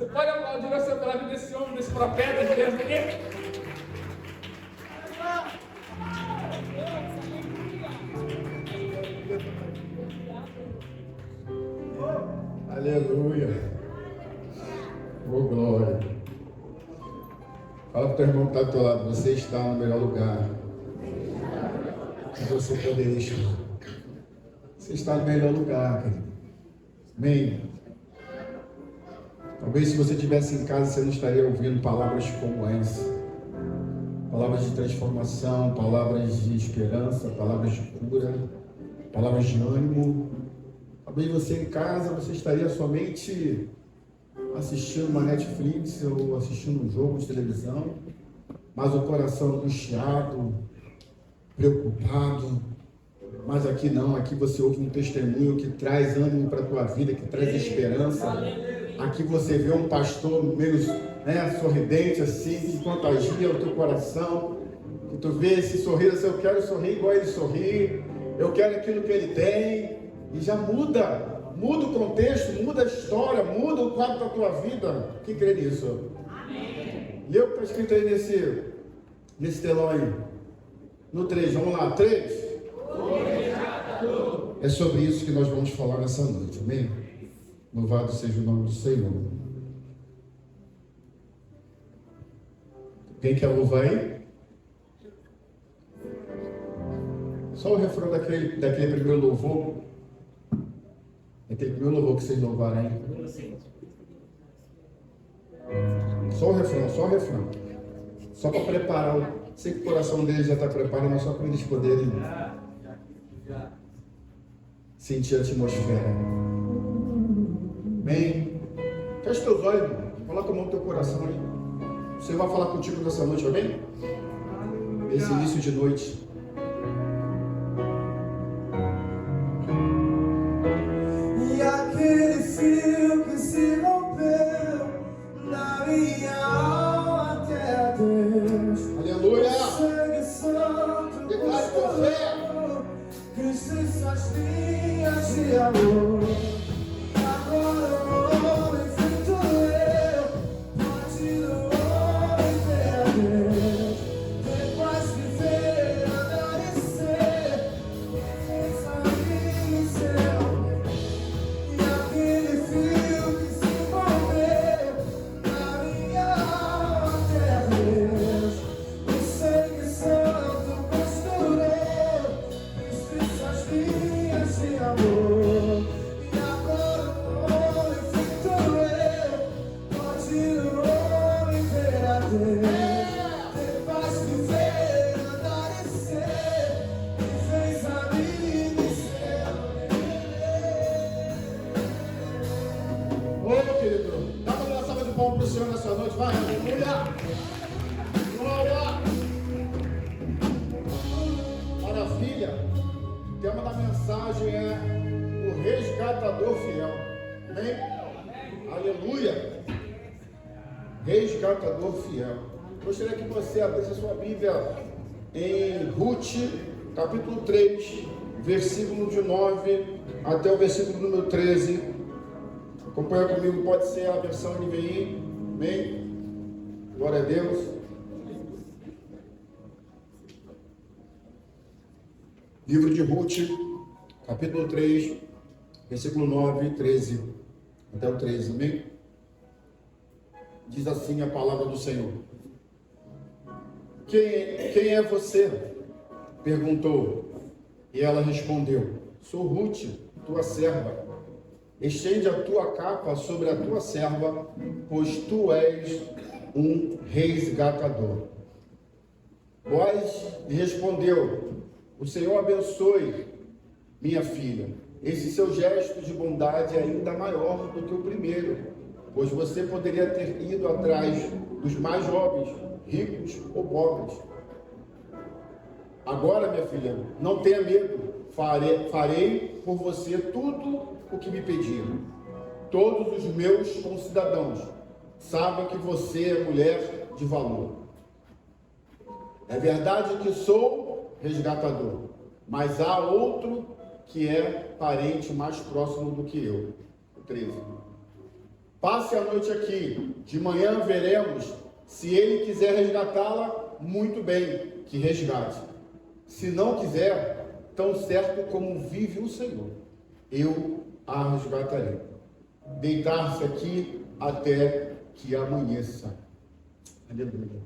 Você pode aplaudir o Senhor pela vida desse homem, desse profeta de Deus aqui? Aleluia. Oh, glória. Fala para o teu irmão que está do teu lado. Você está no melhor lugar que você poderia estar. Você está no melhor lugar, querido. Amém. Talvez se você estivesse em casa, você não estaria ouvindo palavras como essa. Palavras de transformação, palavras de esperança, palavras de cura, palavras de ânimo. Talvez você em casa, você estaria somente assistindo uma Netflix ou assistindo um jogo de televisão, mas o coração angustiado, preocupado. Mas aqui não, aqui você ouve um testemunho que traz ânimo para a tua vida, que traz esperança. Aqui você vê um pastor meio sorridente assim, que contagia o teu coração. Que tu vê esse sorriso, eu quero sorrir igual ele sorri, eu quero aquilo que ele tem. E já muda o contexto, muda a história, muda o quadro da tua vida. Quem crê nisso? Amém. Lê o que está escrito aí nesse telão aí. No 3, vamos lá, 3. É sobre isso que nós vamos falar nessa noite, amém? Louvado seja o nome do Senhor. Quem quer louvar aí? Só o refrão daquele primeiro louvor. Aquele primeiro louvor que vocês louvaram aí. Só o refrão. Só para preparar. Sei que o coração deles já está preparado, mas só para eles poderem sentir a atmosfera. Bem, fecha teus olhos, coloca a mão no teu coração aí. O Senhor vai falar contigo nessa noite, amém? Nesse início de noite. E aquele fio que se rompeu na minha alma até Deus. Aleluia! Sangue santo, declare com fé. Cristo em suas linhas de amor. Agora o homem feito eu pode no homem ver a Deus. Depois viver, andar e ser, fez a mim ser. E aquele fio que se envolveu na minha alma até Deus. O sangue santo costurou essas linhas de amor. E agora o homem feito eu pode no homem ver a Deus. Depois viver, andar e ser, e fez a mim ser. Ô, querido, dá uma salva de palmas para o Senhor nessa noite, vai, aleluia! Glória! Maravilha! O tema da mensagem é o resgatador fiel. Amém? Aleluia! Resgatador fiel. Gostaria que você abrisse a sua Bíblia em Ruth, capítulo 3, versículo de 9 até o versículo número 13. Acompanha comigo, pode ser a versão NVI. Amém? Glória a Deus. Livro de Ruth, capítulo 3, versículo 9 e 13, até o 13, amém? Diz assim a palavra do Senhor. Quem é você? Perguntou. E ela respondeu, sou Ruth, tua serva. Estende a tua capa sobre a tua serva, pois tu és um resgatador. Boaz lhe respondeu, o Senhor abençoe, minha filha. Esse seu gesto de bondade é ainda maior do que o primeiro, pois você poderia ter ido atrás dos mais jovens, ricos ou pobres. Agora, minha filha, não tenha medo. Farei por você tudo o que me pedir. Todos os meus concidadãos sabem que você é mulher de valor. É verdade que sou resgatador, mas há outro que é parente mais próximo do que eu. 13. Passe a noite aqui. De manhã veremos. Se ele quiser resgatá-la, muito bem, que resgate. Se não quiser, tão certo como vive o Senhor, eu a resgatarei. Deitar-se aqui até que amanheça. Aleluia.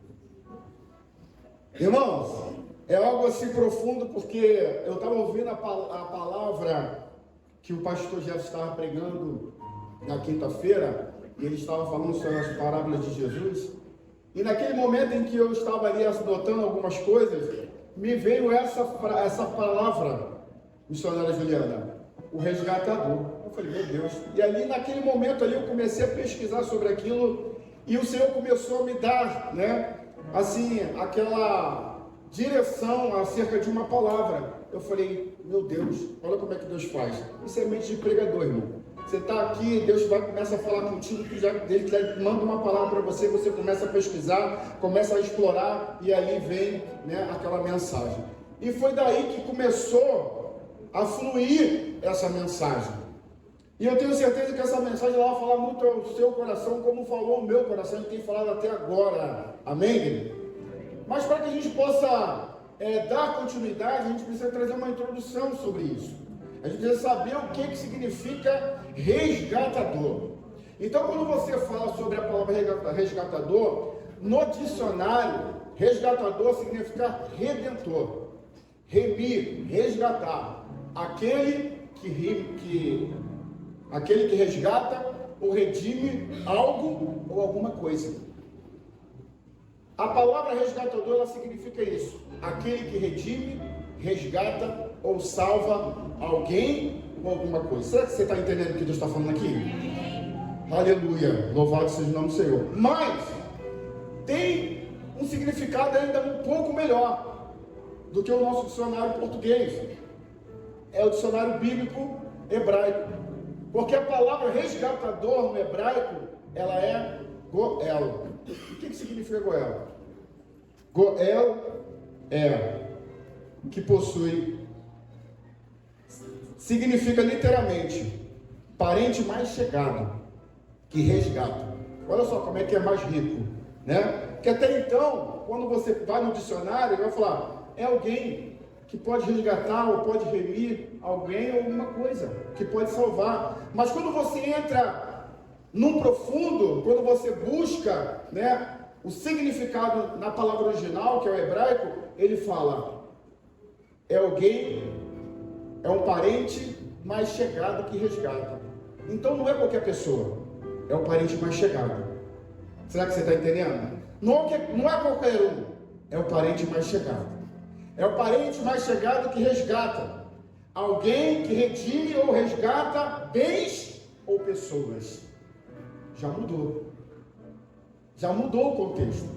Irmãos, é algo assim profundo, porque eu estava ouvindo a palavra que o pastor Jefferson estava pregando na quinta-feira, e ele estava falando sobre as parábolas de Jesus, e naquele momento em que eu estava ali anotando algumas coisas, me veio essa palavra, missionária Juliana, o resgatador. Eu falei, meu Deus. E ali, naquele momento ali, eu comecei a pesquisar sobre aquilo, e o Senhor começou a me dar, assim, aquela direção acerca de uma palavra. Eu falei, meu Deus, olha como é que Deus faz. Isso é mente de pregador, irmão. Você está aqui, Deus começa a falar contigo, Ele já manda uma palavra para você, você começa a pesquisar, começa a explorar, e ali vem aquela mensagem. E foi daí que começou a fluir essa mensagem. E eu tenho certeza que essa mensagem ela vai falar muito ao seu coração, como falou o meu coração, e tem falado até agora. Amém, querido? Mas para que a gente possa dar continuidade, a gente precisa trazer uma introdução sobre isso. A gente precisa saber o que significa resgatador. Então, quando você fala sobre a palavra resgatador, no dicionário, resgatador significa redentor, remir, resgatar, aquele que resgata ou redime algo ou alguma coisa. A palavra resgatador, ela significa isso, aquele que redime, resgata ou salva alguém ou alguma coisa. Será que você está entendendo o que Deus está falando aqui? Aleluia, louvado seja o nome do Senhor. Mas tem um significado ainda um pouco melhor do que o nosso dicionário português. É o dicionário bíblico hebraico, porque a palavra resgatador no hebraico, ela é Goel. O que significa Goel? Goel é que possui, significa literalmente parente mais chegado, que resgata. Olha só como é que é mais rico, Porque até então, quando você vai no dicionário, ele vai falar, é alguém que pode resgatar ou pode remir alguém ou alguma coisa, que pode salvar. Mas quando você entra num profundo, quando você busca, o significado na palavra original, que é o hebraico, ele fala, é alguém, é um parente mais chegado que resgata. Então não é qualquer pessoa, é o parente mais chegado. Será que você está entendendo? Não é qualquer um, é o parente mais chegado. É o parente mais chegado que resgata. Alguém que redime ou resgata bens ou pessoas. Já mudou. Já mudou o contexto.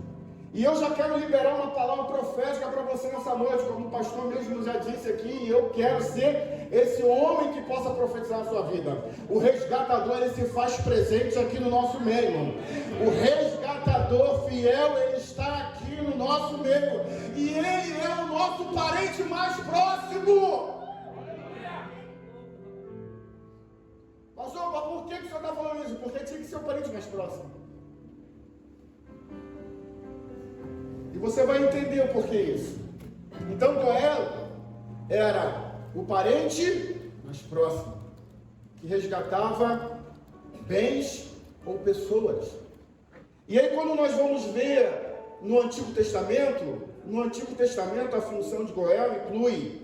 E eu já quero liberar uma palavra profética para você nessa noite, como o pastor mesmo já disse aqui, e eu quero ser esse homem que possa profetizar a sua vida. O resgatador, ele se faz presente aqui no nosso meio, irmão. O resgatador fiel, ele está aqui no nosso meio. E ele é o nosso parente mais próximo. Pastor, mas por que o senhor está falando isso? Porque tinha que ser o parente mais próximo. E você vai entender o porquê isso. Então, Goel era o parente mais próximo, que resgatava bens ou pessoas. E aí, quando nós vamos ver no Antigo Testamento a função de Goel inclui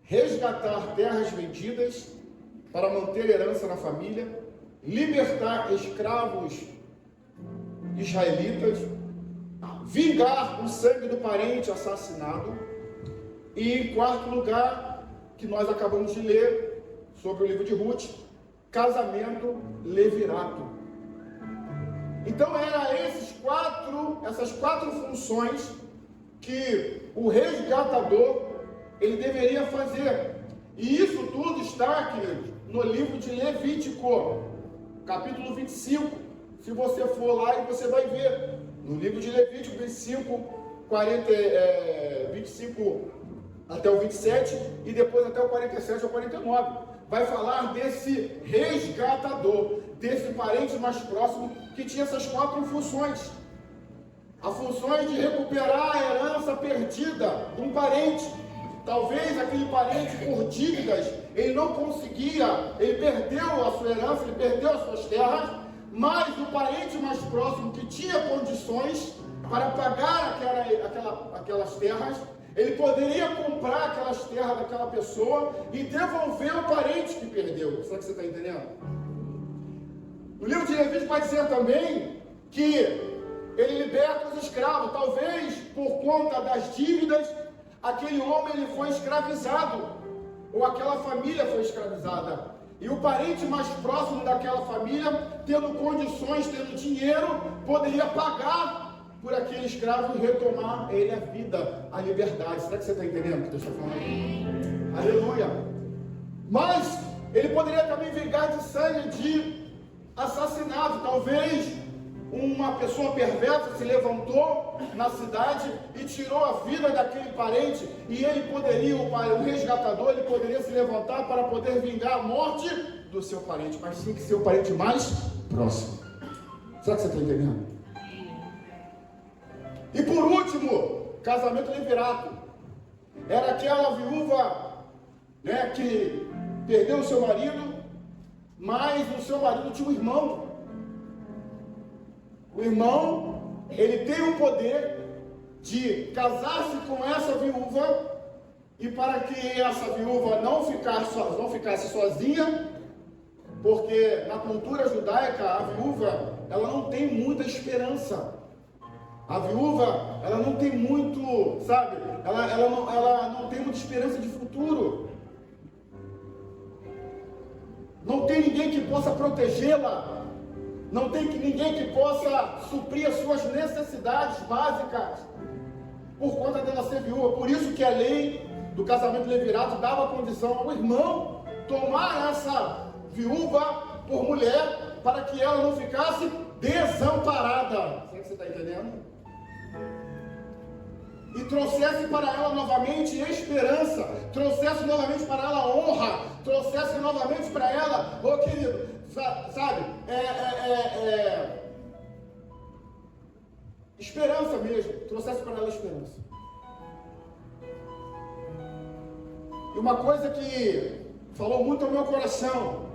resgatar terras vendidas para manter herança na família, libertar escravos israelitas, vingar o sangue do parente assassinado, e em quarto lugar, que nós acabamos de ler sobre o livro de Ruth, casamento levirato. Então eram essas quatro funções que o resgatador ele deveria fazer. E isso tudo está, querido, no livro de Levítico, capítulo 25. Se você for lá e você vai ver, no livro de Levítico 25 até o 27 e depois até o 47 ao 49. vai falar desse resgatador, desse parente mais próximo que tinha essas 4 funções. A função de recuperar a herança perdida de um parente. Talvez aquele parente, por dívidas, ele não conseguia, ele perdeu a sua herança, ele perdeu as suas terras, mas o parente mais próximo que tinha condições para pagar aquelas terras, ele poderia comprar aquelas terras daquela pessoa e devolver o parente que perdeu. Será que você está entendendo? O livro de Levítico vai dizer também que ele liberta os escravos. Talvez por conta das dívidas, aquele homem ele foi escravizado, ou aquela família foi escravizada. E o parente mais próximo daquela família, tendo condições, tendo dinheiro, poderia pagar por aquele escravo e retomar ele a vida, a liberdade. Será que você está entendendo o que Deus está falando? Aleluia! Mas ele poderia também vingar de sangue de assassinato. Talvez uma pessoa perversa se levantou na cidade e tirou a vida daquele parente, e ele poderia, o resgatador, ele poderia se levantar para poder vingar a morte do seu parente, mas tinha que ser o parente mais próximo. Será que você está entendendo? E por último, casamento levirato. Era aquela viúva, né, que perdeu o seu marido, mas o seu marido tinha um irmão. O irmão, ele tem o poder de casar-se com essa viúva, e para que essa viúva não ficasse sozinha, porque na cultura judaica a viúva, ela não tem muita esperança. A viúva, ela não tem muito, sabe, ela não tem muita esperança de futuro. Não tem ninguém que possa protegê-la. Não tem ninguém que possa suprir as suas necessidades básicas por conta dela ser viúva. Por isso que a lei do casamento levirato dava condição ao irmão tomar essa viúva por mulher para que ela não ficasse desamparada. Será que você está entendendo? E trouxesse para ela novamente esperança, trouxesse novamente para ela honra, trouxesse novamente para ela, ô querido, sabe, esperança mesmo, trouxesse para ela esperança. E uma coisa que falou muito ao meu coração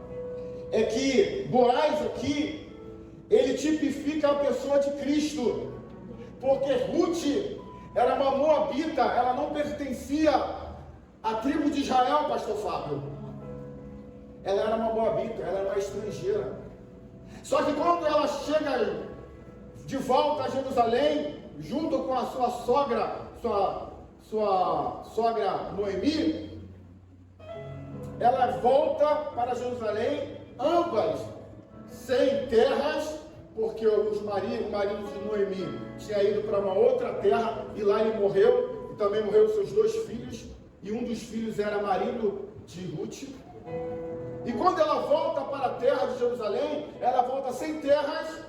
é que Boaz aqui, ele tipifica a pessoa de Cristo, porque Ruth era uma moabita, ela não pertencia à tribo de Israel, pastor Fábio. Ela era uma moabita, ela era uma estrangeira. Só que quando ela chega de volta a Jerusalém, junto com a sua sogra Noemi, ela volta para Jerusalém, ambas sem terras, porque o marido de Noemi tinha ido para uma outra terra, e lá ele morreu, e também morreu seus 2 filhos, e um dos filhos era marido de Ruth. E quando ela volta para a terra de Jerusalém, ela volta sem terras,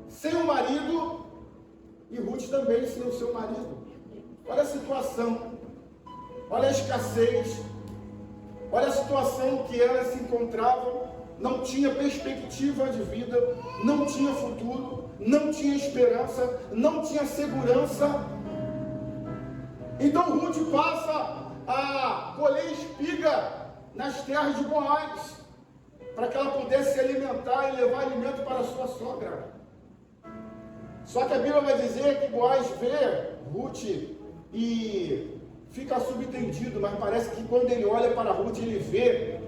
sem o marido, e Ruth também sem o seu marido. Olha a situação, olha a escassez, olha a situação que elas se encontravam. Não tinha perspectiva de vida, não tinha futuro, não tinha esperança, não tinha segurança. Então Ruth passa a colher espiga nas terras de Boaz, para que ela pudesse se alimentar e levar alimento para a sua sogra. Só que a Bíblia vai dizer que Boaz vê Ruth e fica subentendido, mas parece que quando ele olha para Ruth, ele vê,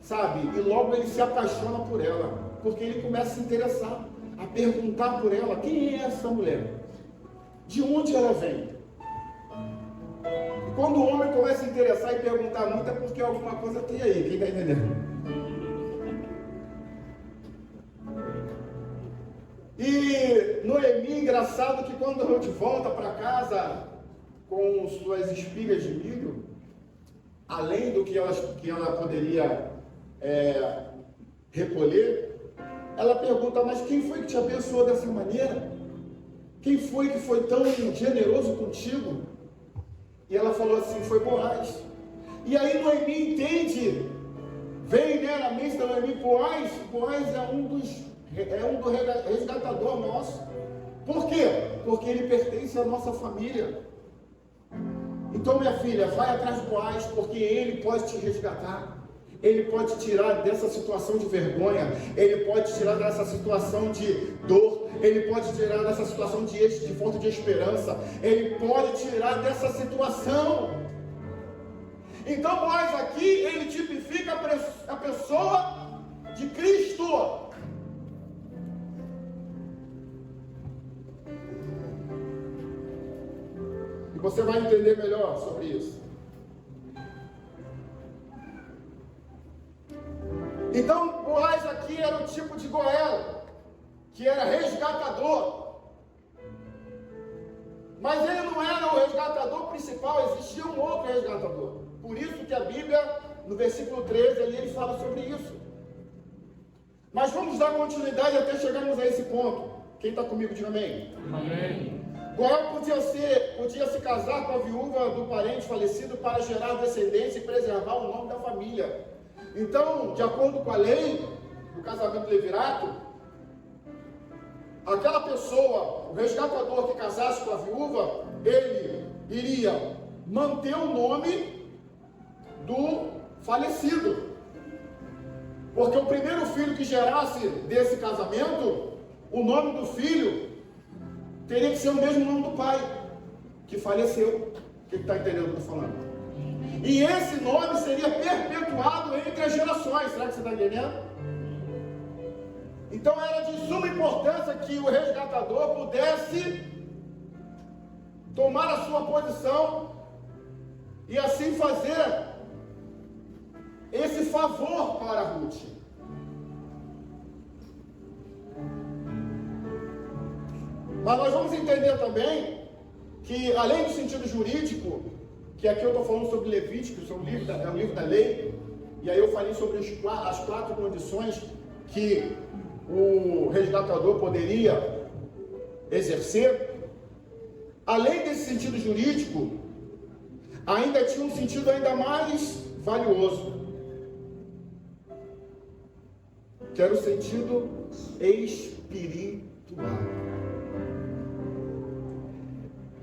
sabe, e logo ele se apaixona por ela, porque ele começa a se interessar, a perguntar por ela: quem é essa mulher? De onde ela vem? E quando o homem começa a se interessar e perguntar muito, é porque alguma coisa tem aí, quem está entendendo? E Noemi, engraçado que quando Ruth volta para casa com suas espigas de milho, além do que ela poderia recolher, ela pergunta: mas quem foi que te abençoou dessa maneira? Quem foi que foi tão generoso contigo? E ela falou assim: foi Boaz. E aí Noemi entende Vem, né, na mente da Noemi, Boaz é um do resgatador nosso. Por quê? Porque ele pertence à nossa família. Então, minha filha, vai atrás de Boaz, porque ele pode te resgatar. Ele pode te tirar dessa situação de vergonha. Ele pode te tirar dessa situação de dor. Ele pode te tirar dessa situação de falta de esperança. Ele pode te tirar dessa situação. Então, Boaz aqui, ele tipifica a pessoa de Cristo. E você vai entender melhor sobre isso. Então, Boaz aqui era o tipo de Goel, que era resgatador. Mas ele não era o resgatador principal, existia um outro resgatador. Por isso que a Bíblia, no versículo 13, ali ele fala sobre isso. Mas vamos dar continuidade até chegarmos a esse ponto. Quem está comigo, diga amém. Amém. Goel podia se casar com a viúva do parente falecido para gerar descendência e preservar o nome da família. Então, de acordo com a lei do casamento levirato, aquela pessoa, o resgatador que casasse com a viúva, ele iria manter o nome do falecido. Porque o primeiro filho que gerasse desse casamento, o nome do filho teria que ser o mesmo nome do pai, que faleceu. O que está entendendo o que eu estou falando? E esse nome seria perpetuado entre as gerações. Será que você está entendendo? Então era de suma importância que o resgatador pudesse tomar a sua posição e assim fazer esse favor para Ruth. Mas nós vamos entender também que, além do sentido jurídico, que aqui eu estou falando sobre Levítico, é um livro da lei, e aí eu falei sobre as 4 condições que o resgatador poderia exercer. Além desse sentido jurídico, ainda tinha um sentido ainda mais valioso, que era o sentido espiritual.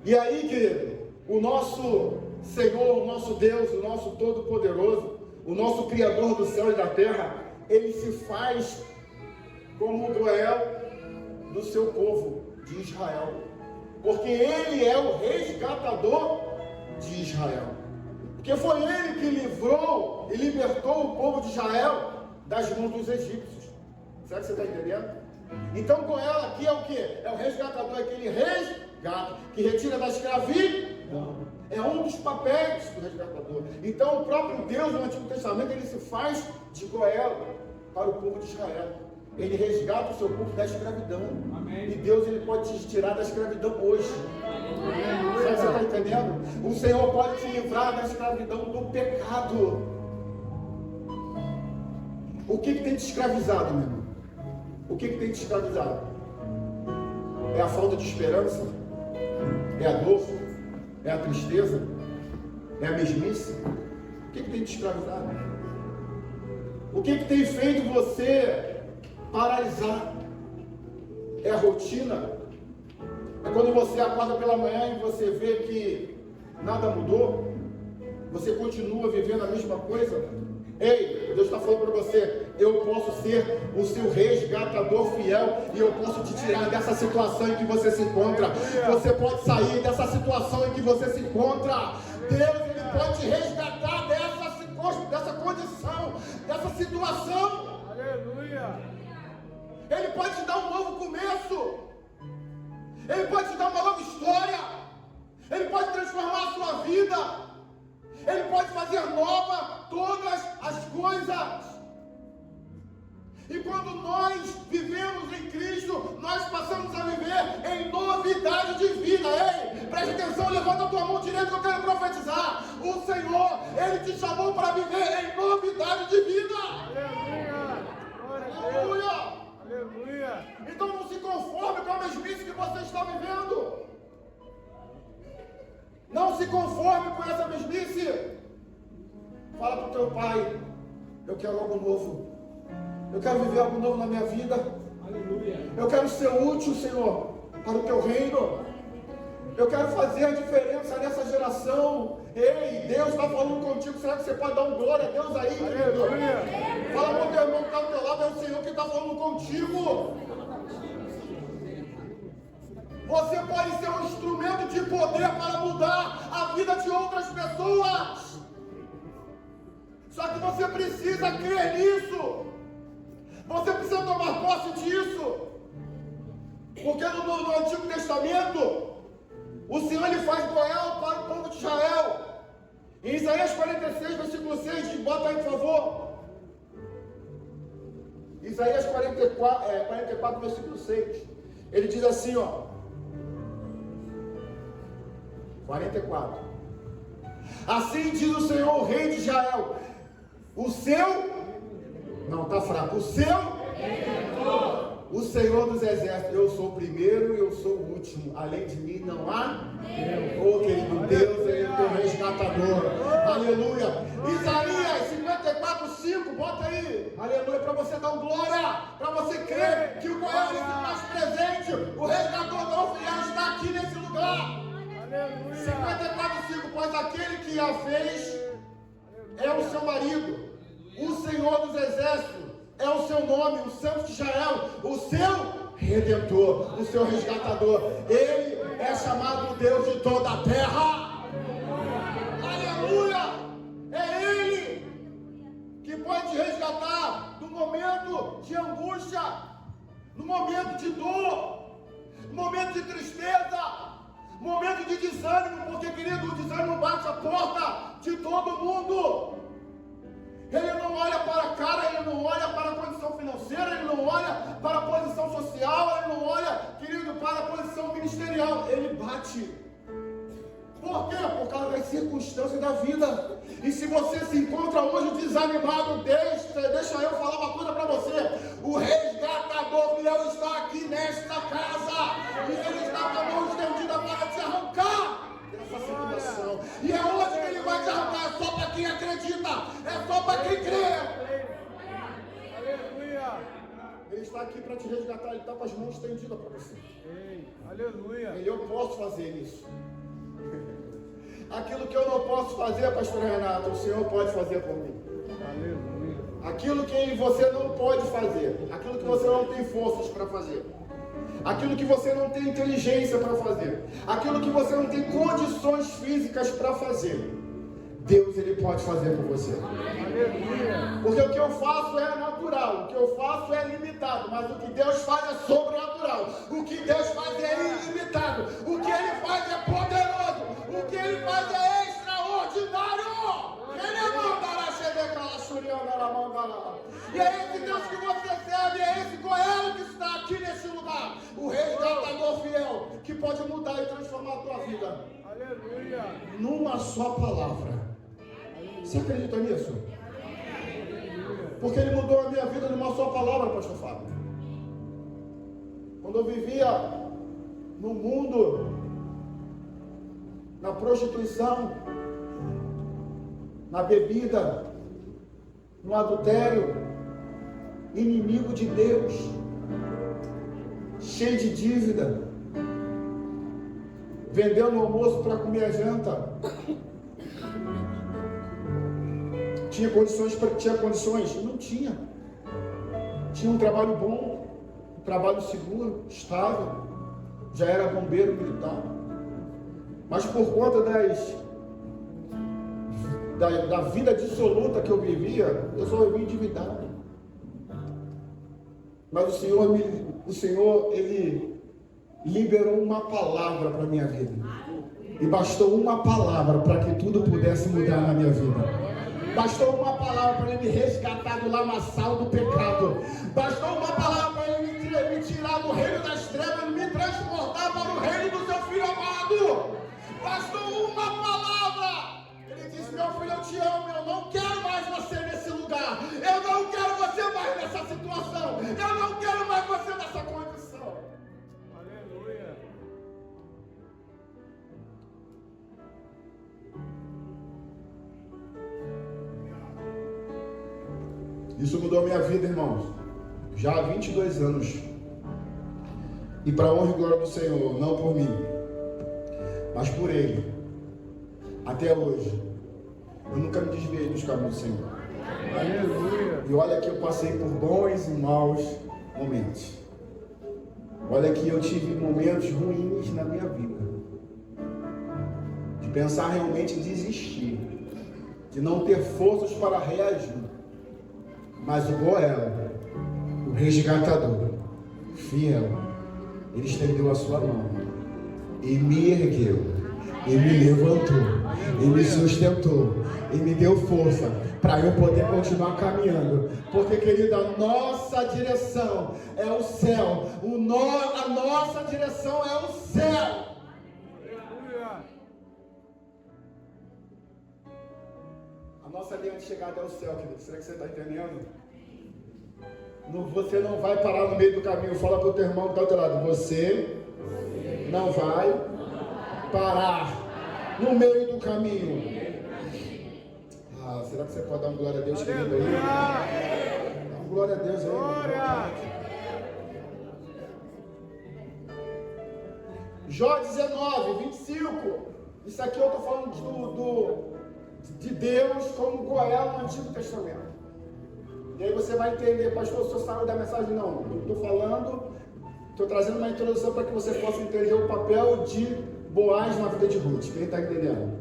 E aí, querido, o nosso Senhor, o nosso Deus, o nosso Todo-Poderoso, o nosso Criador do céu e da terra, ele se faz como o Goel do seu povo de Israel, porque ele é o resgatador de Israel, porque foi ele que livrou e libertou o povo de Israel das mãos dos egípcios. Será que você está entendendo? Então Goel aqui é o que? É o resgatador, aquele resgata, que retira da escravidão. É um dos papéis do resgatador. Então o próprio Deus no Antigo Testamento, ele se faz de Goel para o povo de Israel. Ele resgata o seu povo da escravidão. Amém. E Deus, ele pode te tirar da escravidão hoje. Será que você está entendendo? O Senhor pode te livrar da escravidão do pecado. O que tem te escravizado, meu irmão? O que tem te escravizado? É a falta de esperança? É a dor? É a tristeza? É a mesmice? O que tem te escravizado? O que tem feito você paralisar? É a rotina? É quando você acorda pela manhã e você vê que nada mudou? Você continua vivendo a mesma coisa? Ei, Deus está falando para você, eu posso ser o seu resgatador fiel e eu posso te tirar dessa situação em que você se encontra. Você pode sair dessa situação em que você se encontra. Deus, ele pode te resgatar dessa condição, dessa situação. Aleluia. Ele pode te dar um novo começo. Ele pode te dar uma nova história. Ele pode transformar a sua vida. Ele pode fazer nova todas as coisas. E quando nós vivemos em Cristo, nós passamos a viver em novidade de vida. Ei, preste atenção, levanta a tua mão direita que eu quero profetizar. O Senhor, ele te chamou para viver em novidade de vida. Aleluia. Aleluia. Aleluia. Então não se conforme com a mesmice que você está vivendo. Não se conforme com essa mesmice. Fala para o teu pai, Eu quero algo novo. Eu quero viver algo novo na minha vida. Aleluia. Eu quero ser útil, Senhor, para o teu reino. Eu quero fazer a diferença nessa geração. Ei, Deus está falando contigo. Será que você pode dar um glória a Deus aí, querido? Aleluia. Fala para o teu irmão que está ao teu lado, é o Senhor que está falando contigo. Você pode ser um instrumento de poder para mudar a vida de outras pessoas. Só que você precisa crer nisso. Você precisa tomar posse disso. Porque no Antigo Testamento, o Senhor ele faz Goel para o povo de Israel. Em Isaías 46, versículo 6, bota aí por favor. Isaías 44, versículo 6. Ele diz assim, ó. 44. Assim diz o Senhor, o rei de Israel, o seu, não, está fraco, o seu, o Senhor dos exércitos, eu sou o primeiro e eu sou o último, além de mim não há, oh querido, Deus é o teu resgatador, aleluia. Isaías 54, 5, bota aí, aleluia, para você dar glória, para você crer que o Goiás se faz presente, o resgatador fiel está aqui nesse lugar. 54, 5, pois aquele que a fez é o seu marido, o Senhor dos exércitos é o seu nome, o Santo de Israel, o seu Redentor, o seu resgatador. Ele é chamado Deus de toda a terra. Aleluia! É Ele que pode te resgatar no momento de angústia, no momento de dor, no momento de tristeza, momento de desânimo, porque, querido, o desânimo bate a porta de todo mundo. Ele não olha para a cara, ele não olha para a condição financeira, ele não olha para a posição social, ele não olha, querido, para a posição ministerial. Ele bate. Por quê? Por causa das circunstâncias da vida. E se você se encontra hoje desanimado, deixa eu falar uma coisa para você. O resgatador fiel está aqui nesta casa. E ele está com a mão estendida para te arrancar dessa situação. E é hoje que ele vai te arrancar. É só para quem acredita. É só para quem crê. Aleluia. Ele está aqui para te resgatar. Ele está com as mãos estendidas para você. Aleluia. Ele, eu posso fazer isso. Aquilo que eu não posso fazer, pastor Renato, o Senhor pode fazer por mim. Aleluia. Aquilo que você não pode fazer, aquilo que você não tem forças para fazer, aquilo que você não tem inteligência para fazer, aquilo que você não tem condições físicas para fazer, Deus ele pode fazer por você. Aleluia. Porque o que eu faço é natural, o que eu faço é limitado, mas o que Deus faz é sobrenatural, o que Deus faz é ilimitado, o que Ele faz é poderoso, o que Ele faz é extraordinário. E é esse Deus que você serve, é esse Goiás que está aqui nesse lugar, o resgatador fiel, que pode mudar e transformar a tua vida. Aleluia. Numa só palavra. Você acredita nisso? Porque Ele mudou a minha vida numa só palavra, pastor Fábio. Quando eu vivia no mundo, na prostituição, na bebida, no adultério, inimigo de Deus, cheio de dívida, vendendo almoço para comer a janta. Tinha condições? Não tinha. Tinha um trabalho bom, um trabalho seguro, estável. Já era bombeiro militar. Mas por conta da vida dissoluta que eu vivia, eu só vivia endividado. Mas o Senhor, Ele liberou uma palavra para a minha vida. E bastou uma palavra para que tudo pudesse mudar na minha vida. Bastou uma palavra para Ele me resgatar do lamaçal do pecado. Bastou uma palavra para Ele me tirar do reino das trevas e me transportar para o reino do seu Filho amado. Bastou uma palavra. Ele disse: meu filho, eu te amo, eu não quero mais você nesse lugar. Eu não quero você mais nessa situação. Eu não quero mais você nessa condição. Aleluia. Isso mudou a minha vida, irmãos. Já há 22 anos. E para a honra e glória do Senhor, não por mim, mas por Ele. Até hoje, eu nunca me desviei dos caminhos do Senhor. Aleluia. E olha que eu passei por bons e maus momentos. Olha que eu tive momentos ruins na minha vida. De pensar realmente em desistir. De não ter forças para reagir. Mas o Goel, o resgatador, fiel, ele estendeu a sua mão e me ergueu, e me levantou, e me sustentou, e me deu força para eu poder continuar caminhando. Porque, querida, a nossa direção é o céu. A nossa direção é o céu. Aleluia. A nossa linha de chegada é o céu, querido. Será que você está entendendo? Você não vai parar no meio do caminho. Fala para o teu irmão que está ao teu lado. Você não vai parar no meio do caminho. Ah, será que você pode dar uma glória a Deus, querido? Aí? Dá uma glória a Deus aí. Glória. Jó 19, 25. Isso aqui eu estou falando de Deus como Goel no Antigo Testamento. E aí você vai entender, pastor, o senhor saiu da mensagem? Não, eu estou falando, estou trazendo uma introdução para que você possa entender o papel de Boaz na vida de Ruth. Quem está entendendo?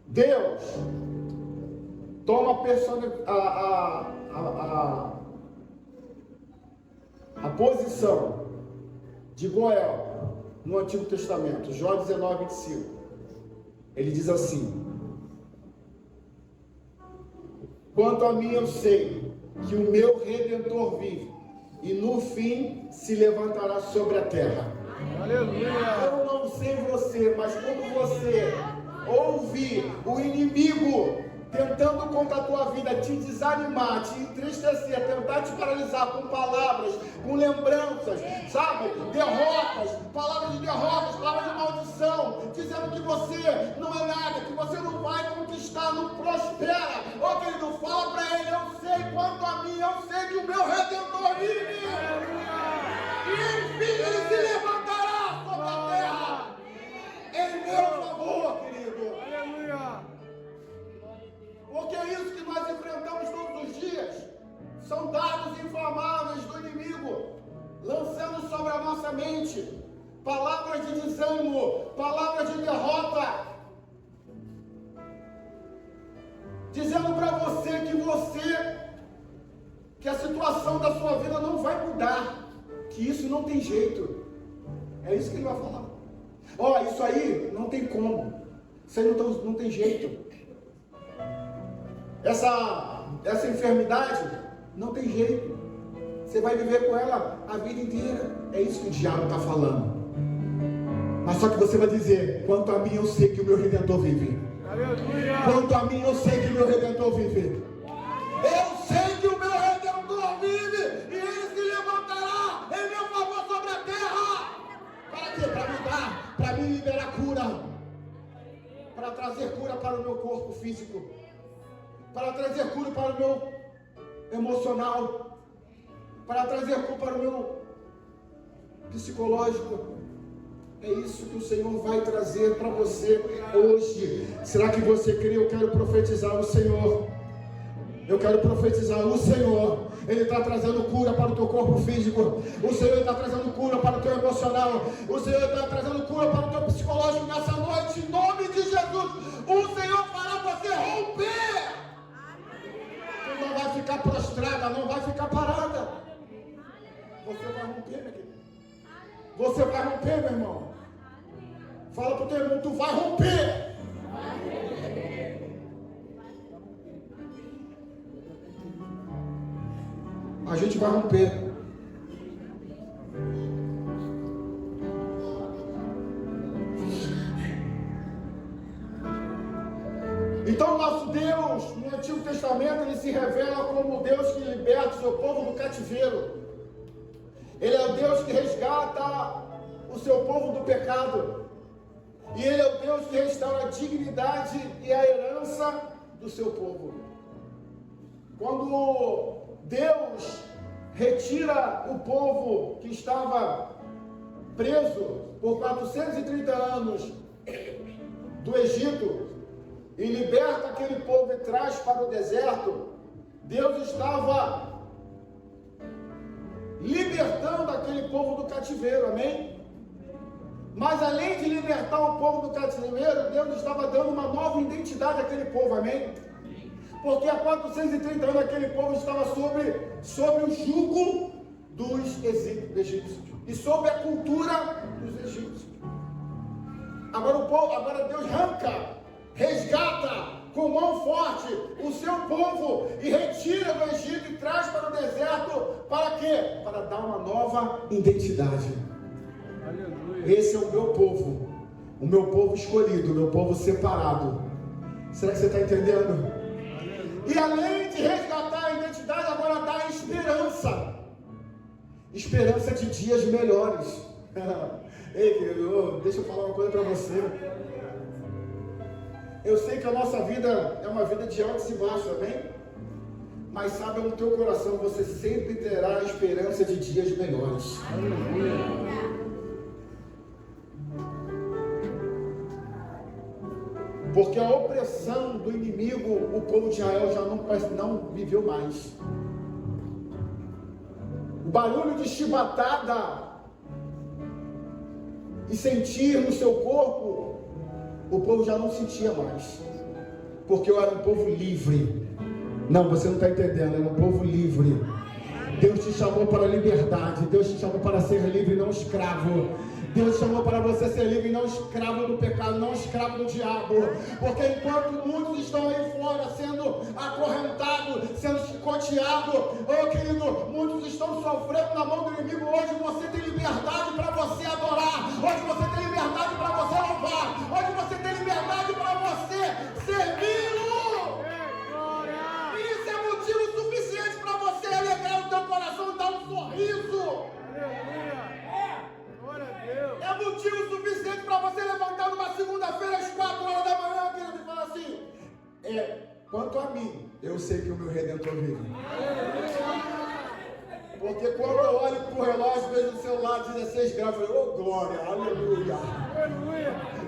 Deus toma a posição de Goel no Antigo Testamento, Jó 19, 25. Ele diz assim: quanto a mim, eu sei que o meu Redentor vive, e no fim se levantará sobre a terra. Aleluia. Eu não sei você, mas quando você ouvir o inimigo tentando contra a tua vida te desanimar, te entristecer, tentar te paralisar com palavras, com lembranças, sabe? Derrotas, palavras de derrotas, palavras de maldição, dizendo que você não é nada, que você não vai conquistar, não prospera. Ô querido, fala para ele: eu sei quanto a mim, eu sei que o meu Redentor vive. E enfim ele se levantará sobre a terra em meu favor, querido. Aleluia. Porque é isso que nós enfrentamos todos os dias. São dardos inflamáveis do inimigo, lançando sobre a nossa mente palavras de desânimo, palavras de derrota, dizendo para você que a situação da sua vida não vai mudar, que isso não tem jeito. É isso que ele vai falar. Ó, isso aí não tem como, isso aí não tem jeito. Essa enfermidade não tem jeito. Você vai viver com ela a vida inteira. É isso que o diabo está falando. Mas só que você vai dizer: quanto a mim, eu sei que o meu Redentor vive. Aleluia. Quanto a mim, eu sei que o meu Redentor vive. Eu sei que o meu Redentor vive, e ele se levantará em meu favor sobre a terra. Para quê? Para me dar, para me liberar cura, para trazer cura para o meu corpo físico, para trazer cura para o meu emocional, para trazer cura para o meu psicológico. É isso que o Senhor vai trazer para você hoje. Será que você crê? Eu quero profetizar o Senhor. Eu quero profetizar o Senhor. Ele está trazendo cura para o teu corpo físico. O Senhor está trazendo cura para o teu emocional. O Senhor está trazendo cura para o teu psicológico nessa noite. Em nome de Jesus, o Senhor fará você romper. Você não vai ficar prostrada, não vai ficar parada. Você vai romper, meu querido. Você vai romper, meu irmão. Fala para o teu irmão: tu vai romper. A gente vai romper. Então nosso Deus, no Antigo Testamento, ele se revela como o Deus que liberta o seu povo do cativeiro. Ele é o Deus que resgata o seu povo do pecado. E ele é o Deus que restaura a dignidade e a herança do seu povo. Quando Deus retira o povo que estava preso por 430 anos do Egito e liberta aquele povo e traz para o deserto, Deus estava libertando aquele povo do cativeiro, amém? Mas além de libertar o povo do cativeiro, Deus estava dando uma nova identidade àquele povo, amém? Porque há 430 anos aquele povo estava sobre o jugo dos egípcios e sobre a cultura dos egípcios. Agora Deus resgata com mão forte o seu povo e retira do Egito e traz para o deserto. Para quê? Para dar uma nova identidade. Aleluia. Esse é o meu povo escolhido, o meu povo separado. Será que você está entendendo? E além de resgatar a identidade, agora dá esperança. Esperança de dias melhores. Ei, querido, deixa eu falar uma coisa para você. Eu sei que a nossa vida é uma vida de altos e baixos, amém? Mas sabe no teu coração, você sempre terá a esperança de dias melhores. Porque a opressão do inimigo, o povo de Israel já não viveu mais. O barulho de chibatada e sentir no seu corpo, o povo já não sentia mais. Porque eu era um povo livre. Não, você não está entendendo, era um povo livre. Deus te chamou para a liberdade. Deus te chamou para ser livre, não escravo. Deus chamou para você ser livre e não escravo do pecado, não escravo do diabo. Porque enquanto muitos estão aí fora sendo acorrentados, sendo chicoteados, oh querido, muitos estão sofrendo na mão do inimigo. Hoje você tem liberdade para você adorar. Hoje você tem liberdade para você louvar. Hoje você tem liberdade para você servi-lo. Isso é motivo suficiente para você alegrar o teu coração e dar um sorriso. É motivo suficiente para você levantar numa segunda-feira às 4 horas da manhã, querido, e falar assim: quanto a mim, eu sei que o meu Redentor vive. Porque quando eu olho para o relógio, vejo o celular 16 graus, eu falei: oh glória, aleluia.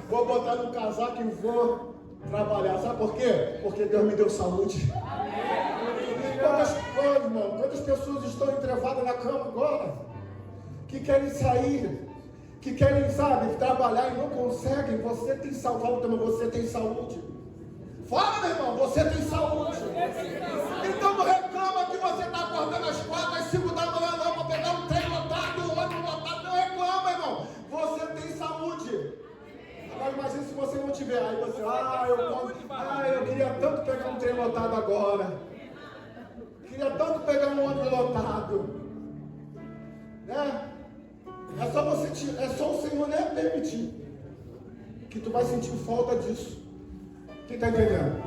Vou botar no casaco e vou trabalhar. Sabe por quê? Porque Deus me deu saúde. Quantas pessoas estão entrevadas na cama agora? Que querem sair, que querem, sabe, trabalhar e não conseguem. Você tem saúde. Fala também, você tem saúde. Fala, meu irmão, você tem saúde. Então não reclama que você está acordando às 4, às 5 da manhã, não, para pegar um trem lotado, um ônibus lotado. Não reclama, irmão. Você tem saúde. Agora imagine se você não tiver. Aí você, eu queria tanto pegar um trem lotado agora. Queria tanto pegar um ônibus lotado. Né? É só o Senhor nem permitir que tu vai sentir falta disso. Quem está entendendo?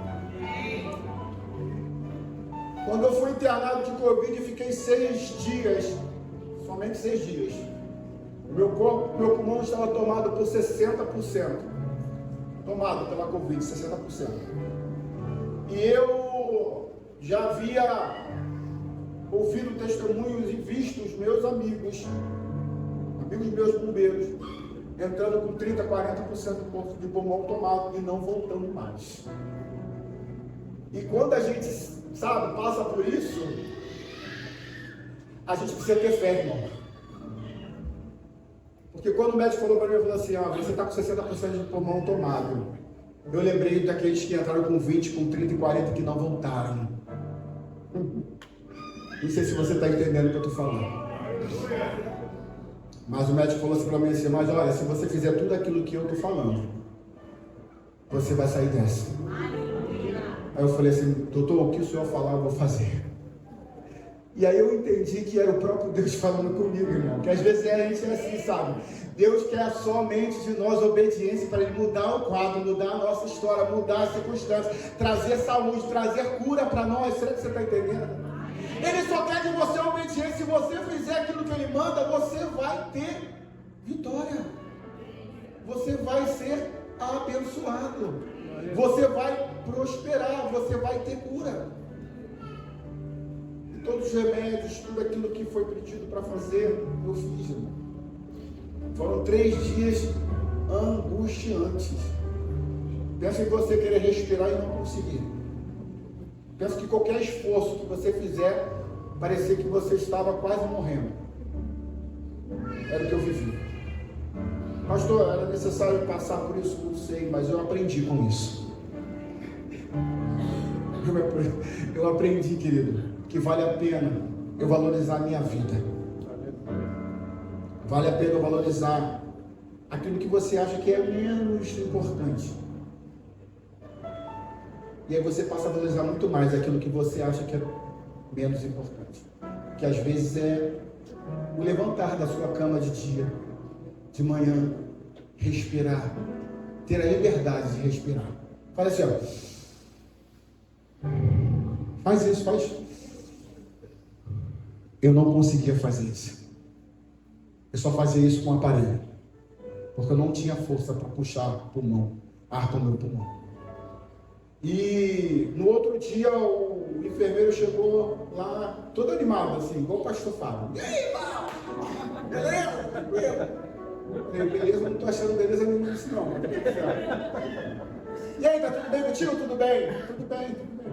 Quando eu fui internado de Covid, fiquei 6 dias, somente 6 dias. Meu pulmão estava tomado por 60%. Tomado pela Covid, 60%. E eu já havia ouvido testemunhos e visto os meus amigos meus bombeiros, entrando com 30%, 40% de pulmão tomado e não voltando mais. E quando a gente, sabe, passa por isso, a gente precisa ter fé, irmão. Porque quando o médico falou para mim, ele falou assim: você está com 60% de pulmão tomado. Eu lembrei daqueles que entraram com 20, com 30 e 40 que não voltaram. Não sei se você está entendendo o que eu estou falando. Mas o médico falou assim para mim assim: mas olha, se você fizer tudo aquilo que eu estou falando, você vai sair dessa. Aí eu falei assim: doutor, o que o senhor falar eu vou fazer. E aí eu entendi que era o próprio Deus falando comigo, irmão. Que às vezes a gente é assim, sabe? Deus quer somente de nós obediência para Ele mudar o quadro, mudar a nossa história, mudar as circunstâncias, trazer saúde, trazer cura para nós. Será que você está entendendo? Ele só quer de você obediência. Se você fizer aquilo que Ele manda, você vai ter vitória. Você vai ser abençoado. Você vai prosperar. Você vai ter cura. todos os remédios, tudo aquilo que foi pedido para fazer, eu fiz, irmão. Foram 3 dias angustiantes. Pensa em você querer respirar e não conseguir. Pensa que qualquer esforço que você fizer, parecia que você estava quase morrendo. Era o que eu vivi. Pastor, era necessário passar por isso? Não sei, mas eu aprendi com isso. Eu aprendi, querido, que vale a pena eu valorizar a minha vida. Vale a pena eu valorizar aquilo que você acha que é menos importante. E aí você passa a valorizar muito mais aquilo que você acha que é menos importante. Que às vezes é o levantar da sua cama de dia, de manhã, respirar, ter a liberdade de respirar. Fala assim, ó. Faz isso, faz. Eu não conseguia fazer isso. Eu só fazia isso com o aparelho. Porque eu não tinha força para puxar pulmão, ar para o meu pulmão. E no outro dia o enfermeiro chegou lá, todo animado, assim, igual o pastor Fábio. E aí, irmão? Beleza? Tranquilo? Beleza, não estou achando beleza nenhuma disso não. E aí, tá tudo bem contigo? Tudo bem? Tudo bem, tudo bem.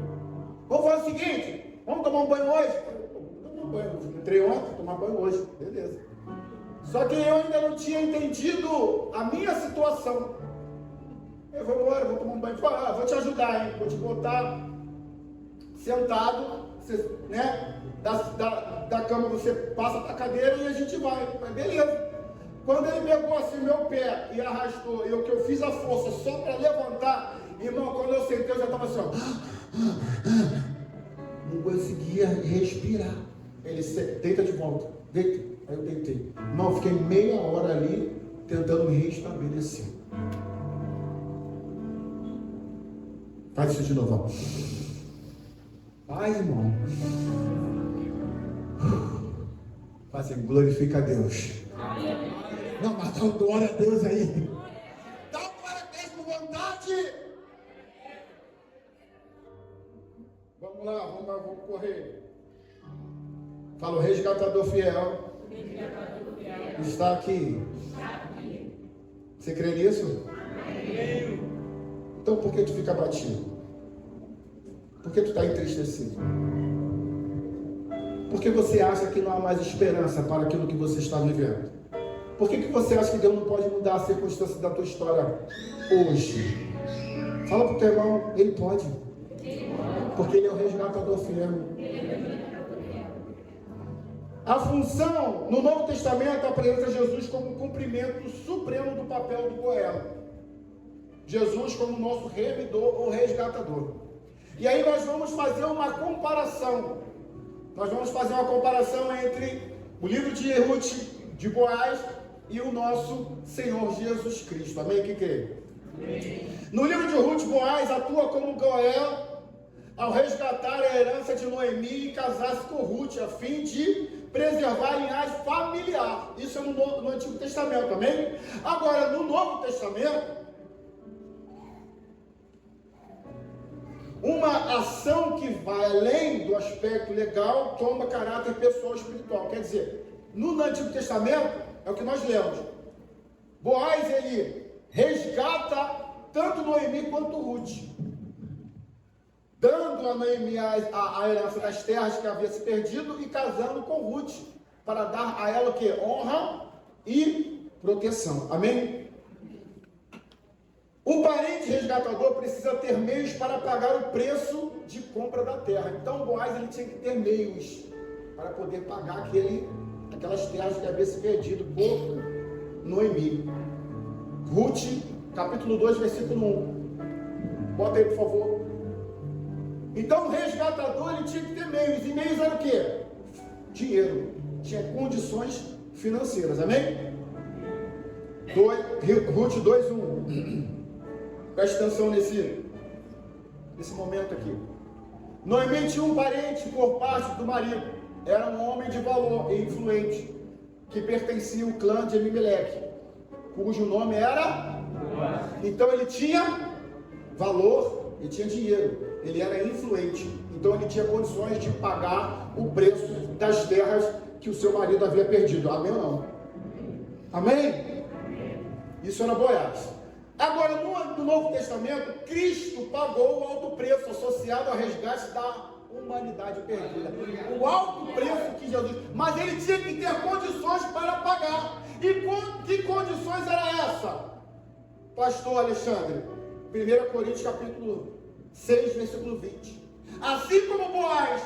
Vamos fazer o seguinte, vamos tomar um banho hoje? Tomar um banho. Entrei ontem, tomar banho hoje. Beleza. Só que eu ainda não tinha entendido a minha situação. Eu vou embora, vou tomar um banho. Vou te ajudar, hein? Vou te botar sentado, você, né? Da cama você passa para a cadeira e a gente vai. Mas beleza. Quando ele pegou assim meu pé e arrastou, e o que eu fiz a força só para levantar, irmão, quando eu sentei, eu já estava assim, ó. Não conseguia respirar. Ele deita de volta, deita. Aí eu deitei. Irmão, fiquei meia hora ali tentando me restabelecer. Faz isso de novo, ó. Faz, irmão. Faz assim, glorifica a Deus. Não, mas dá um glória a Deus aí. Dá um glória a Deus com vontade. Vamos lá, vamos correr. Fala, o resgatador fiel está aqui. Você crê nisso? Então por que tu fica abatido? Por que tu está entristecido? Por que você acha que não há mais esperança para aquilo que você está vivendo? Por que você acha que Deus não pode mudar a circunstância da tua história hoje? Fala para o teu irmão, Ele pode. Porque Ele é o resgatador fiel. A função, no Novo Testamento, apresenta Jesus como um cumprimento supremo do papel do goelo. Jesus como nosso remidor ou resgatador. E aí nós vamos fazer uma comparação. Nós vamos fazer uma comparação entre o livro de Ruth, de Boaz, e o nosso Senhor Jesus Cristo. Amém? Que crê? No livro de Ruth, Boaz atua como goel ao resgatar a herança de Noemi e casar-se com Ruth, a fim de preservar a linhagem familiar. Isso é no Antigo Testamento, amém? Agora, no Novo Testamento, uma ação que vai além do aspecto legal toma caráter pessoal e espiritual. Quer dizer, no Antigo Testamento, é o que nós lemos. Boaz, ele resgata tanto Noemi quanto Ruth, dando a Noemi a herança das terras que havia se perdido e casando com Ruth, para dar a ela o que? Honra e proteção. Amém? O parente resgatador precisa ter meios para pagar o preço de compra da terra. Então Boaz, ele tinha que ter meios para poder pagar aquelas terras que havia se perdido por Noemi. Ruth, capítulo 2, versículo 1. Bota aí, por favor. Então o resgatador, ele tinha que ter meios. E meios era o quê? Dinheiro. Tinha condições financeiras. Amém? Ruth 2:1. Preste atenção nesse momento aqui. Noemi tinha um parente por parte do marido. Era um homem de valor e influente, que pertencia ao clã de Elimelec, cujo nome era... Então ele tinha valor e tinha dinheiro. ele era influente, então ele tinha condições de pagar o preço das terras que o seu marido havia perdido. Amém ou não? Amém? Isso era Boaz. Agora, no Novo Testamento, Cristo pagou o alto preço associado ao resgate da humanidade perdida. O alto preço que Jesus... Mas ele tinha que ter condições para pagar. E que condições era essa? Pastor Alexandre, 1 Coríntios capítulo 6, versículo 20. Assim como Boaz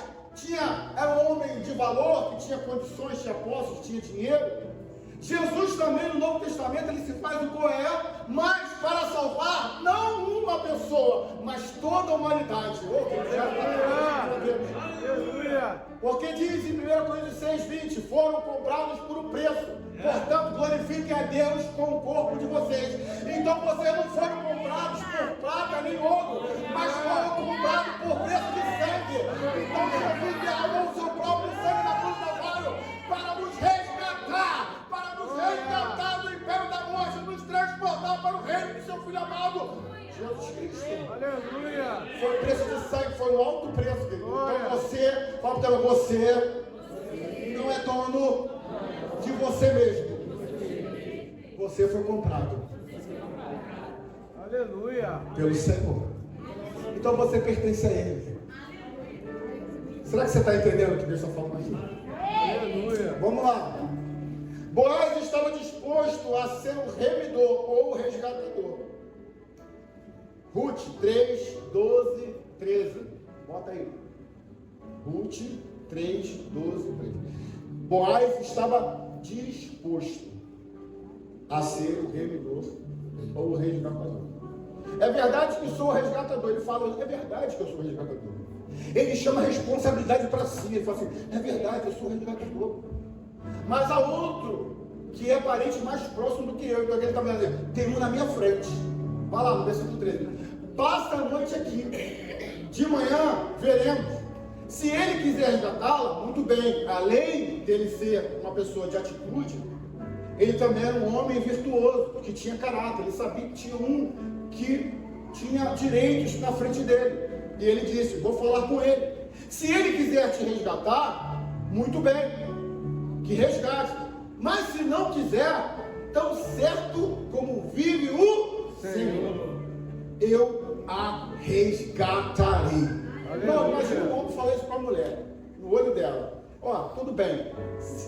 era um homem de valor, que tinha condições, tinha posses, tinha dinheiro, Jesus também no Novo Testamento ele se faz o Goé, mas para salvar não uma pessoa, mas toda a humanidade. Porque diz em 1 Coríntios 6:20, foram comprados por um preço, portanto glorifiquem a Deus com o corpo de vocês. Então vocês não foram comprados por prata nem ouro, mas foram comprados por preço de sangue. Então Jesus derramou o seu próprio sangue na cruz do Calvário para nos resgatar, do império da morte, nos transportar para o reino do seu Filho amado, Jesus Cristo. Aleluia! Foi preço de sangue, foi um alto preço, querido. Então você, fala para você, não é dono de você mesmo. Você foi comprado. Aleluia! Pelo Senhor. Então você pertence a Ele. Será que você está entendendo o que Deus está falando aqui? Aleluia! Vamos lá. Boaz estava disposto a ser o remidor ou o resgatador. Ruth 3, 12, 13. Bota aí. Ruth 3, 12, 13. Boaz estava disposto a ser o remidor ou o resgatador. É verdade que sou o resgatador. Ele fala, é verdade que eu sou o resgatador. Ele chama a responsabilidade para si. Ele fala assim, é verdade, eu sou o resgatador. Mas há outro que é parente mais próximo do que eu. Então ele está me dizendo, tem um na minha frente. Vai lá no versículo 13. Passa a noite aqui. De manhã veremos. Se ele quiser resgatá-la, muito bem. Além dele ser uma pessoa de atitude, ele também era um homem virtuoso, que tinha caráter. Ele sabia que tinha um que tinha direitos na frente dele. E ele disse, vou falar com ele. Se ele quiser te resgatar, muito bem. Que resgate, mas se não quiser, tão certo como vive o Senhor, eu a resgatarei. Não, imagina o homem falar isso para a mulher, no olho dela. Ó, tudo bem,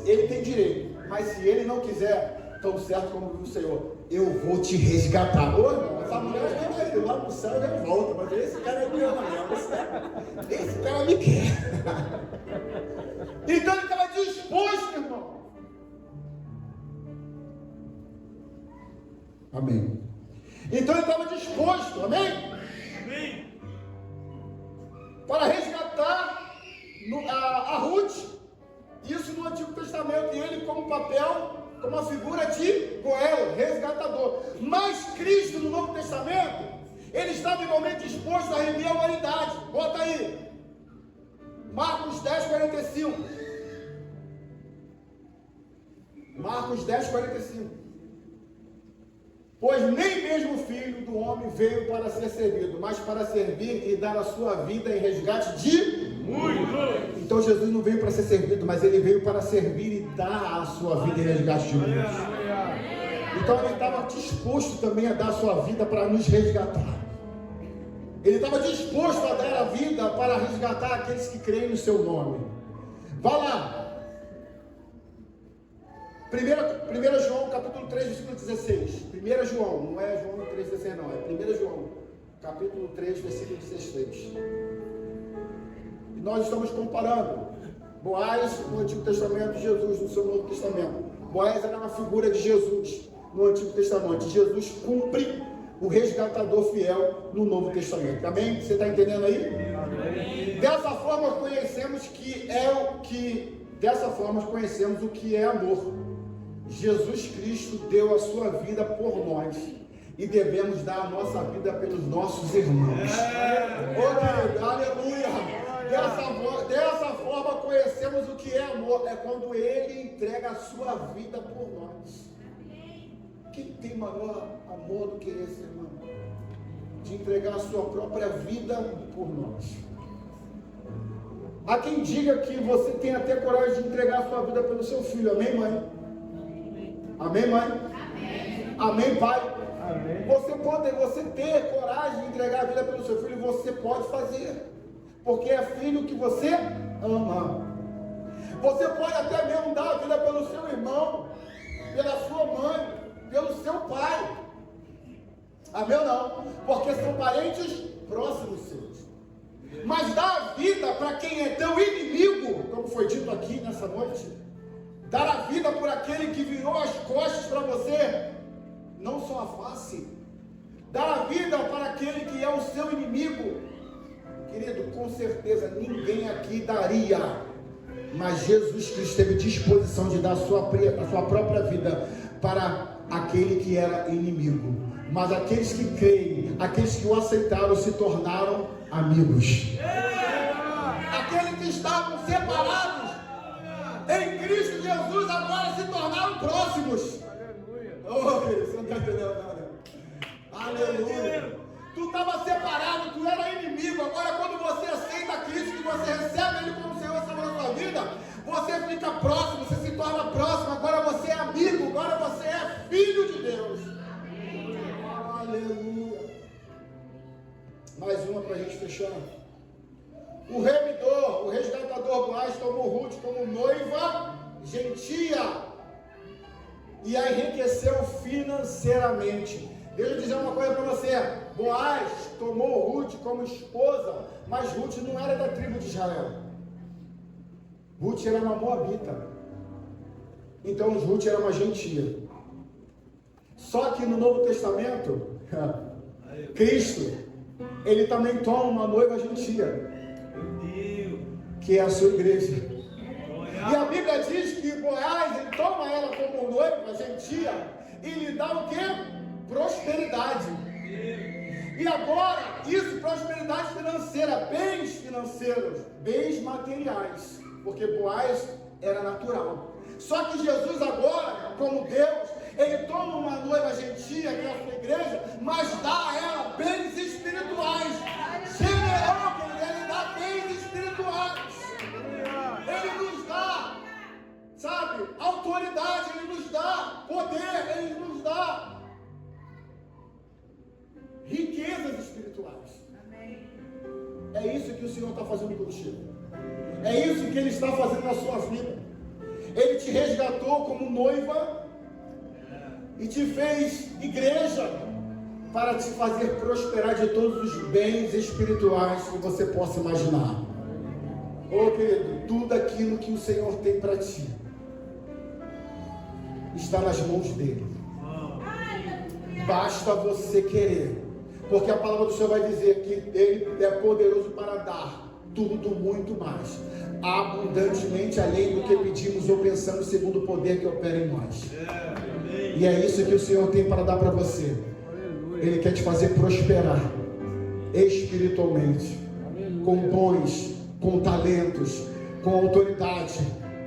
ele tem direito, mas se ele não quiser, tão certo como vive o Senhor, eu vou te resgatar. Ô irmão, essa mulher vai ir lá no céu e já volta, mas esse cara é meu, esse cara me quer. Então ele estava disposto, irmão. Amém. Então ele estava disposto, amém? Amém. Para resgatar a Ruth. Isso no Antigo Testamento. E ele como papel, como uma figura de Goel, resgatador. Mas Cristo no Novo Testamento, ele estava igualmente disposto a remir a humanidade. Bota aí. Marcos 10, 45. Marcos 10, 45. Pois nem mesmo o Filho do Homem veio para ser servido, mas para servir e dar a sua vida em resgate de muitos. Então Jesus não veio para ser servido, mas ele veio para servir e dar a sua vida em resgate de muitos. Então ele estava disposto também a dar a sua vida para nos resgatar. Ele estava disposto a dar a vida para resgatar aqueles que creem no seu nome. Vá lá. 1 João, capítulo 3, versículo 16. 1 João, não é João 3, 16 não. É 1 João, capítulo 3, versículo 16. E nós estamos comparando Boaz no Antigo Testamento e Jesus no seu Novo Testamento. Boaz era uma figura de Jesus no Antigo Testamento. Jesus cumpre o resgatador fiel no Novo Testamento. Amém? Você está entendendo aí? Amém. Dessa forma conhecemos o que é amor. Jesus Cristo deu a sua vida por nós e devemos dar a nossa vida pelos nossos irmãos. Aleluia! Dessa forma conhecemos o que é amor. É quando ele entrega a sua vida por nós. Quem tem maior amor do que esse, irmão? de entregar a sua própria vida por nós. Há quem diga que você tem até coragem de entregar a sua vida pelo seu filho. Amém, mãe? Amém, mãe? Amém, amém, pai? Amém. Você ter coragem de entregar a vida pelo seu filho, você pode fazer. Porque é filho que você ama. Você pode até mesmo dar a vida pelo seu irmão, pela sua mãe, pelo seu pai. Amém ou não? Porque são parentes próximos seus. Mas dar a vida para quem é teu inimigo, como foi dito aqui nessa noite, dar a vida por aquele que virou as costas para você, não só a face, dar a vida para aquele que é o seu inimigo, querido, com certeza ninguém aqui daria, mas Jesus Cristo teve disposição de dar a sua própria vida para aquele que era inimigo. Mas aqueles que creem, aqueles que o aceitaram, se tornaram amigos. Aqueles que estavam separados em Cristo Jesus agora se tornaram próximos. Oh, querido, você não está entendendo nada. Aleluia. Tu estava separado, tu era inimigo. Agora quando você aceita Cristo, que você recebe Ele como Senhor e Salvador da sua vida, você fica próximo, você se torna próximo. Agora você é amigo, agora você é filho de Deus. Aleluia. Mais uma para a gente fechar. O remidor, o resgatador Boaz tomou Ruth como noiva gentia e a enriqueceu financeiramente. Deixa eu dizer uma coisa para você. Boaz tomou Ruth como esposa, mas Ruth não era da tribo de Israel. Ruth era uma moabita. Então Ruth era uma gentia. Só que no Novo Testamento, Cristo, Ele também toma uma noiva gentia, que é a sua igreja. E a Bíblia diz que Boaz, ele toma ela como noiva gentia e lhe dá o quê? Prosperidade. E agora, isso, prosperidade financeira, bens financeiros, bens materiais, porque Boaz era natural. Só que Jesus agora, como Deus, Ele toma uma noiva gentia, que é a sua igreja, mas dá a ela bens espirituais. Ele dá bens espirituais. Ele nos dá, sabe, autoridade, Ele nos dá poder, Ele nos dá riquezas espirituais. É isso que o Senhor está fazendo contigo. É isso que Ele está fazendo na sua vida. Ele te resgatou como noiva e te fez igreja para te fazer prosperar de todos os bens espirituais que você possa imaginar. Oh, querido, tudo aquilo que o Senhor tem para ti está nas mãos dele. Basta você querer, porque a palavra do Senhor vai dizer que Ele é poderoso para dar tudo muito mais, abundantemente além do que pedimos ou pensamos, segundo o poder que opera em nós. E é isso que o Senhor tem para dar para você. Ele quer te fazer prosperar espiritualmente, com dons, com talentos, com autoridade,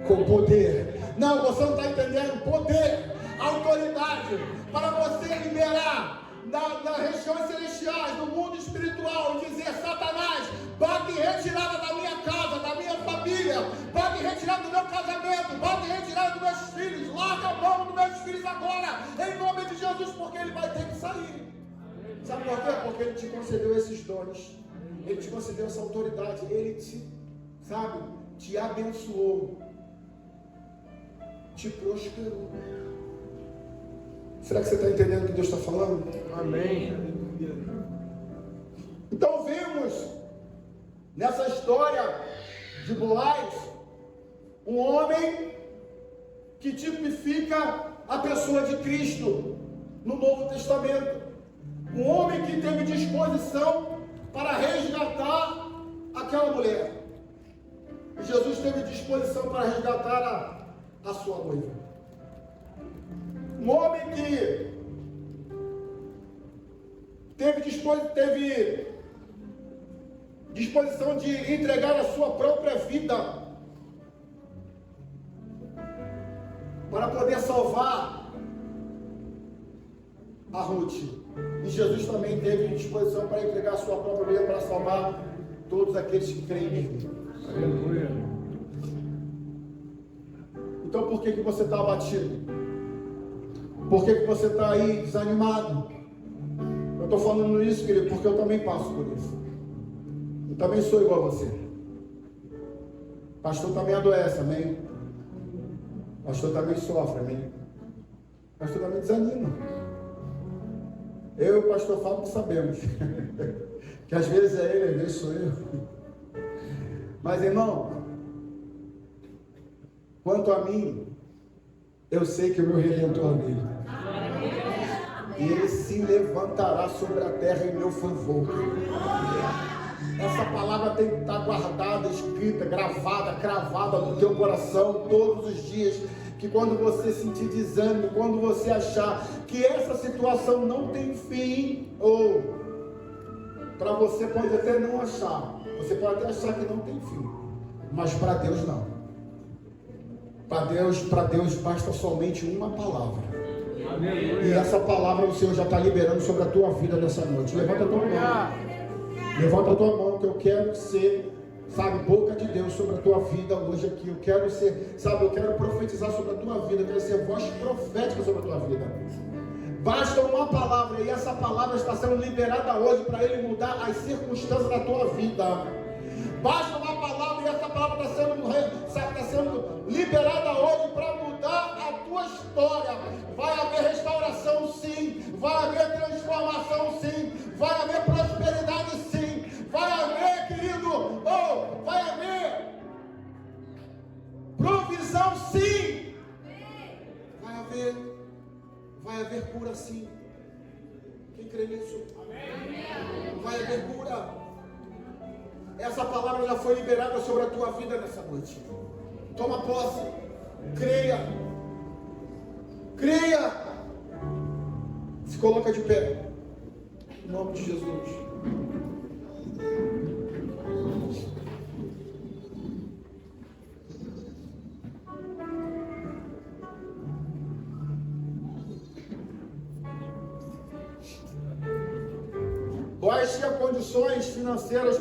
com poder. Não, você não está entendendo. Poder, autoridade, para você liberar nas regiões celestiais, no mundo espiritual, e dizer: Satanás, bate em retirada da minha casa, da minha família, bate em retirada do meu casamento, bate em retirada dos meus filhos, larga a mão dos meus filhos agora, em nome de Jesus, porque ele vai ter que sair. Sabe por quê? Porque Ele te concedeu esses dons, Ele te concedeu essa autoridade, Ele te abençoou, te prosperou. Será que você está entendendo o que Deus está falando? Amém. Então vemos nessa história de Boaz um homem que tipifica a pessoa de Cristo no Novo Testamento. Um homem que teve disposição para resgatar aquela mulher. E Jesus teve disposição para resgatar a sua noiva. Um homem que teve disposição de entregar a sua própria vida para poder salvar a Ruth. E Jesus também teve disposição para entregar a sua própria vida para salvar todos aqueles que creem nele. Aleluia. Então por que você está abatido? Por que você está aí desanimado? Eu estou falando isso, querido, porque eu também passo por isso. Eu também sou igual a você. Pastor também adoece, amém? Pastor também sofre, amém? Pastor também desanima. Eu e o pastor Fábio que sabemos. Que às vezes é ele, às vezes sou eu. Mas, irmão, quanto a mim, eu sei que o meu Redentor vive. E ele se levantará sobre a terra em meu favor. Essa palavra tem que estar guardada, escrita, gravada, cravada no teu coração todos os dias. Que quando você sentir desânimo, quando você achar que essa situação não tem fim, ou para você pode até não achar, você pode até achar que não tem fim, mas para Deus não. Para Deus basta somente uma palavra. E essa palavra o Senhor já está liberando sobre a tua vida nessa noite. Levanta a tua mão. Levanta a tua mão, que eu quero ser, sabe, boca de Deus sobre a tua vida hoje aqui. Eu quero ser, sabe, eu quero profetizar sobre a tua vida. Eu quero ser voz profética sobre a tua vida. Basta uma palavra, e essa palavra está sendo liberada hoje para Ele mudar as circunstâncias da tua vida. Basta uma palavra, e essa palavra está sendo liberada hoje para mudar a tua história. Vai haver restauração, sim. Vai haver transformação, sim. Vai haver prosperidade, sim. Vai haver, querido, vai haver provisão, sim. Vai haver cura, sim. Quem crê nisso? Vai haver cura. Essa palavra já foi liberada sobre a tua vida nessa noite. Toma posse. Creia. Creia. Se coloca de pé. Em nome de Jesus. Quais são as condições financeiras